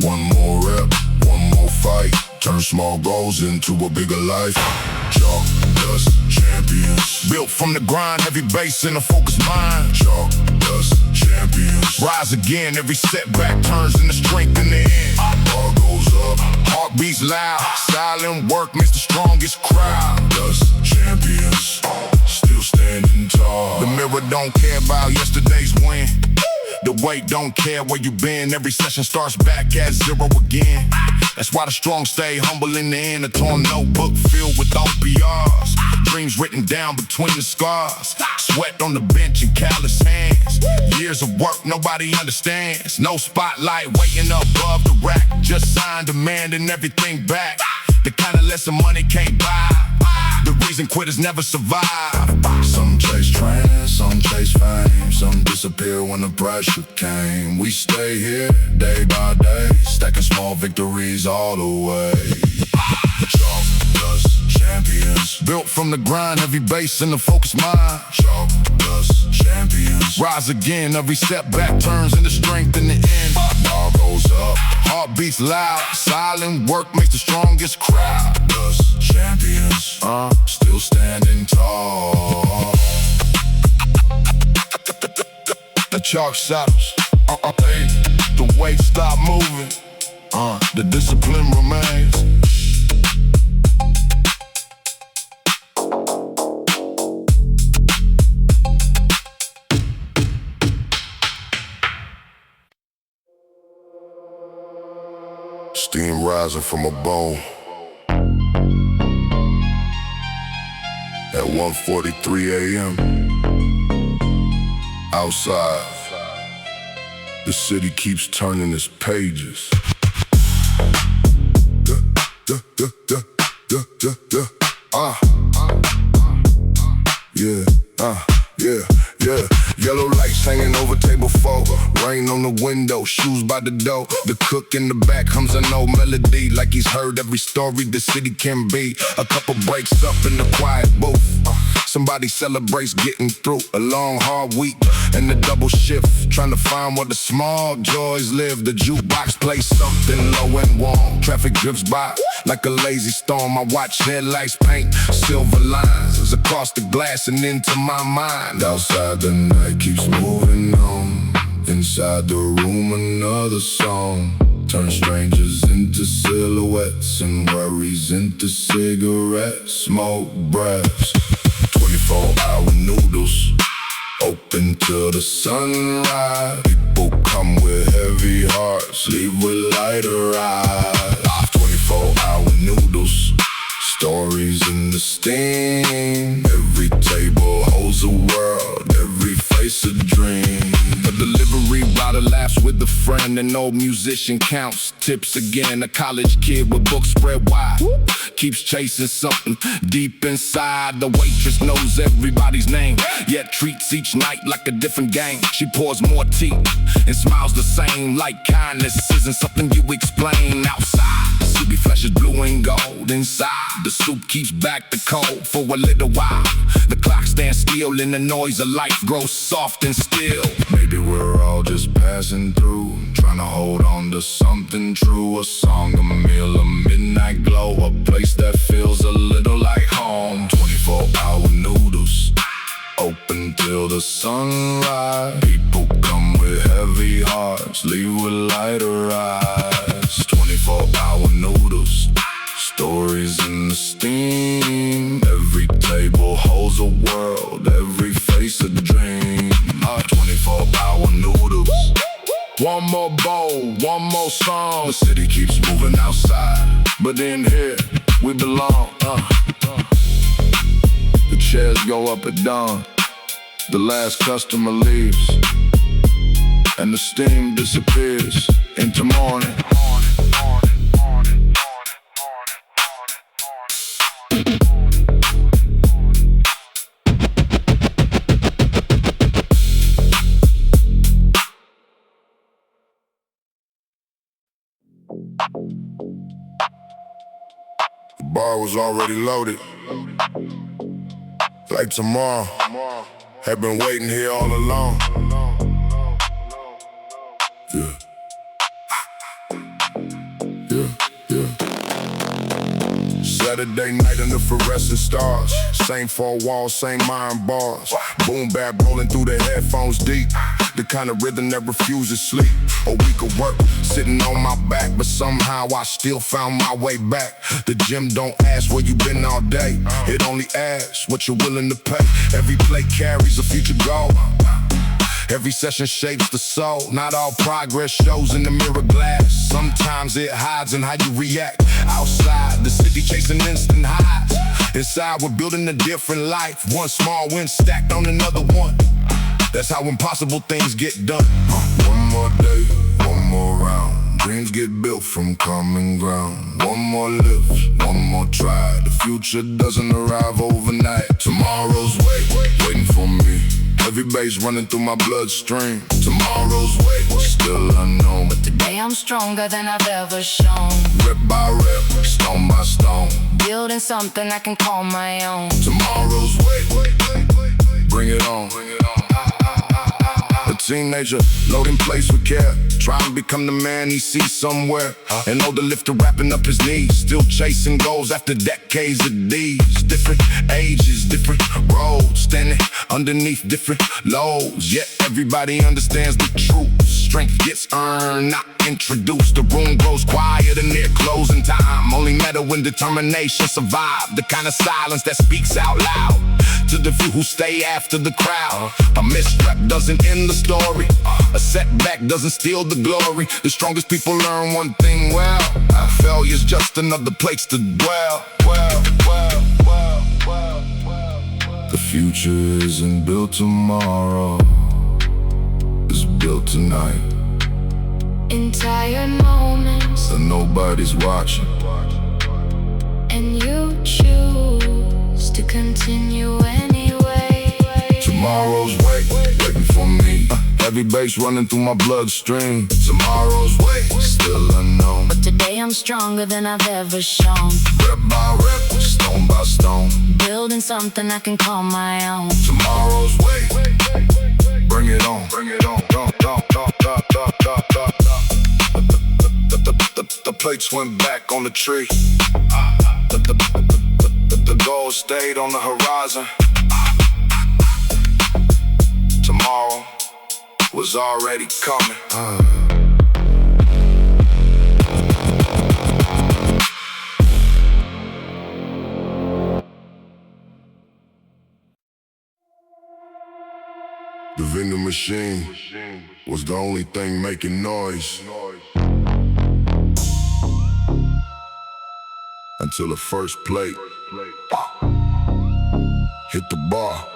S3: One more rep, one more fight. Turn small goals into a bigger life. Chalk, dust, champions. Built from the grind, heavy bass in a focused mind. Chalk, dust, champions. Rise again, every setback turns into strength in the end. Bar goes up, heart beats loud. Silent work makes the strongest crowd. Dust, champions. Still standing tall. The mirror don't care about yesterday's win. The weight don't care where you been. Every session starts back at zero again. That's why the strong stay humble in the end. A torn notebook filled with OPRs. Dreams written down between the scars. Sweat on the bench and callous hands. Years of work nobody understands. No spotlight waiting above the rack. Just sign demanding everything back. The kind of lesson money can't buy. The reason quitters never survive. Some chase trends, some chase fame. Some disappear when the pressure came. We stay here day by day, stacking small victories all the way. Chalk, dust, champions. Built from the grind, heavy bass in the focused mind. Chalk, dust, champions. Rise again, every setback turns into strength in the end. Bar goes up, heart beats loud. Silent work makes the strongest crowd. Dust, champions, still standing tall. The chalk shadows, the weight stop moving, the discipline remains. Steam rising from a bone. At 1:43 a.m. Outside, the city keeps turning its pages. Yeah. Yellow lights hanging over table 4. Rain on the window, shoes by the door. The cook in the back hums an old melody like he's heard every story the city can be. A couple breaks up in the quiet booth. Somebody celebrates getting through a long, hard week and the double shift. Trying to find where the small joys live. The jukebox plays something low and warm. Traffic drifts by like a lazy storm. I watch headlights paint silver lines across the glass and into my mind. Outside the night keeps moving on. Inside the room another song. Turn strangers into silhouettes and worries into cigarette smoke breaths. 24-hour noodles, open till the sunrise. People come with heavy hearts, leave with lighter eyes. 24-hour noodles, stories in the steam. with a friend, an old musician counts tips again. A college kid with books spread wide, keeps chasing something deep inside. The waitress knows everybody's name, yet treats each night like a different game. She pours more tea and smiles the same, like kindness isn't something you explain outside. The soupy flesh is blue and gold inside. The soup keeps back the cold for a little while. The clock stands still and the noise of life grows soft and still.
S1: Maybe we're all just passing through, trying to hold on to something true. A song, a meal, a midnight glow, a place that feels a little like home. 24-hour noodles, open till the sunrise. People come with heavy hearts, leave with lighter eyes. 24-hour noodles, stories in the steam. Every table holds a world, every face a dream. 24-hour noodles. One more bowl, one more song. The city keeps moving outside, but in here we belong. The chairs go up at dawn, the last customer leaves, and the steam disappears into morning. The bar was already loaded, like tomorrow. Had been waiting here all along. Yeah. Saturday night under fluorescent stars. Same four walls, same iron bars. Boom bap rolling through the headphones deep. The kind of rhythm that refuses sleep. A week of work, sitting on my back, but somehow I still found my way back. The gym don't ask where you been all day. It only asks what you're willing to pay. Every play carries a future goal. Every session shapes the soul. Not all progress shows in the mirror glass. Sometimes it hides in how you react. Outside, the city chasing instant highs. Inside, we're building a different life. One small win stacked on another one. That's how impossible things get done. One more day, one more round. Dreams get built from common ground. One more lift, one more try. The future doesn't arrive overnight. Tomorrow's waiting for me. Heavy bass running through my bloodstream. Tomorrow's still unknown.
S4: But today I'm stronger than I've ever shown.
S1: Rep by rep, stone by stone.
S4: Building something I can call my own.
S1: Tomorrow's bring it on. A teenager loading plates with care, trying to become the man he sees somewhere. An older lifter wrapping up his knees, still chasing goals after decades of these. Different ages, different roads, standing underneath different lows. Yet everybody understands the truth. Strength gets earned, not introduced. The room grows quiet and near closing time. Only matter when determination survive. The kind of silence that speaks out loud to the few who stay after the crowd. A misstep doesn't end the story. A setback doesn't steal the glory. The strongest people learn one thing well. Failure's just another place to dwell. The future isn't built tomorrow, it's built tonight.
S4: In tired moments,
S1: And nobody's watching.
S4: and you choose to continue anyway.
S1: Tomorrow's waiting for me. Heavy bass running through my bloodstream. Tomorrow's still unknown.
S4: But today I'm stronger than I've ever shown.
S1: Rep by rep, stone by stone.
S4: Building something I can call my own.
S1: Tomorrow's bring it on. Bring it on. The plates went back on the tree. The goal stayed on the horizon. Tomorrow was already coming. The vending machine was the only thing making noise until the first plate hit the bar.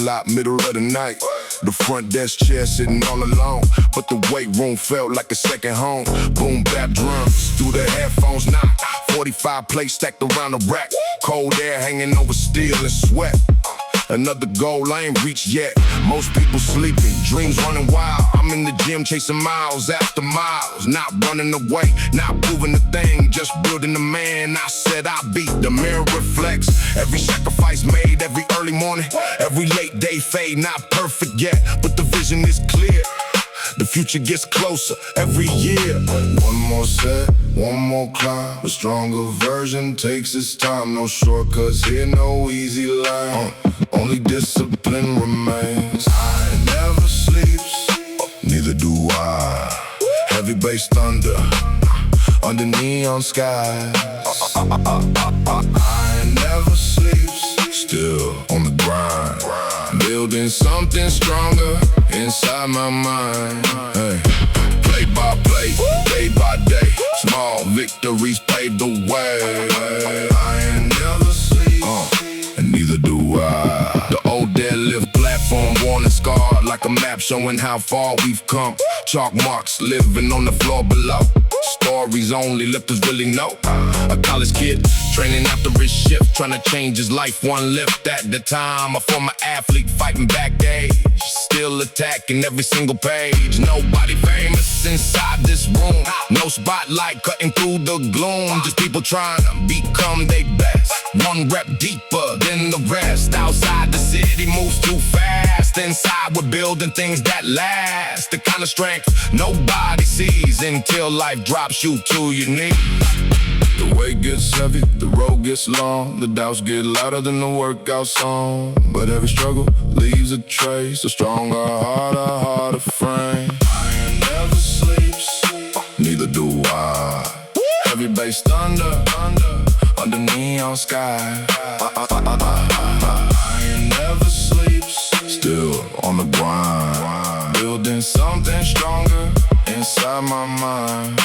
S3: lot, middle of the night. The front desk chair sitting all alone, but the weight room felt like a second home. Boom bap drums through the headphones now. 45 plates stacked around the rack. Cold air hanging over steel and sweat. Another goal I ain't reached yet. Most people sleeping, dreams running wild. I'm in the gym chasing miles after miles. Not running away, not proving a thing, just building the man I said I'd be. The mirror reflects every sacrifice made, every early morning, every late day fade. Not perfect yet, but the vision is clear. The future gets closer every year.
S1: One more set, one more climb. A stronger version takes its time. No shortcuts here, no easy line. Only discipline remains. I never sleeps, neither do I. Heavy bass thunder under neon skies. I never sleeps, still on the grind. Building something stronger inside my mind. Hey. Play by play, day by day. Small victories pave the way. I ain't never sleep, and neither do I. The old deadlift platform worn and scarred like a map showing how far we've come. Chalk marks living on the floor below. Stories only lifters really know. A college kid training after his shift, trying to change his life one lift at a time. A former athlete fighting back age, still attacking every single page. Nobody famous inside this room, no spotlight cutting through the gloom. Just people trying to become their best, one rep deeper than the rest. Outside the city moves too fast, inside we're building things that last. The kind of strength nobody sees until life drops you to your knees. The weight gets heavy, the road gets long. The doubts get louder than the workout song. But every struggle leaves a trace. A stronger heart, a harder frame. Iron never sleeps, neither do I. Heavy bass thunder under neon sky. Iron never sleeps, still on the grind. Building something stronger inside my mind.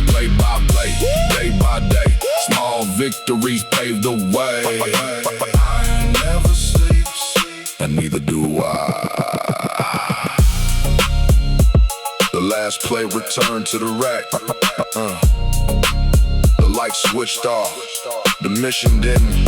S1: Play by play, day by day. Small victories pave the way. I never sleeps, and neither do I. The last play returned to the rack. The lights switched off, the mission didn't.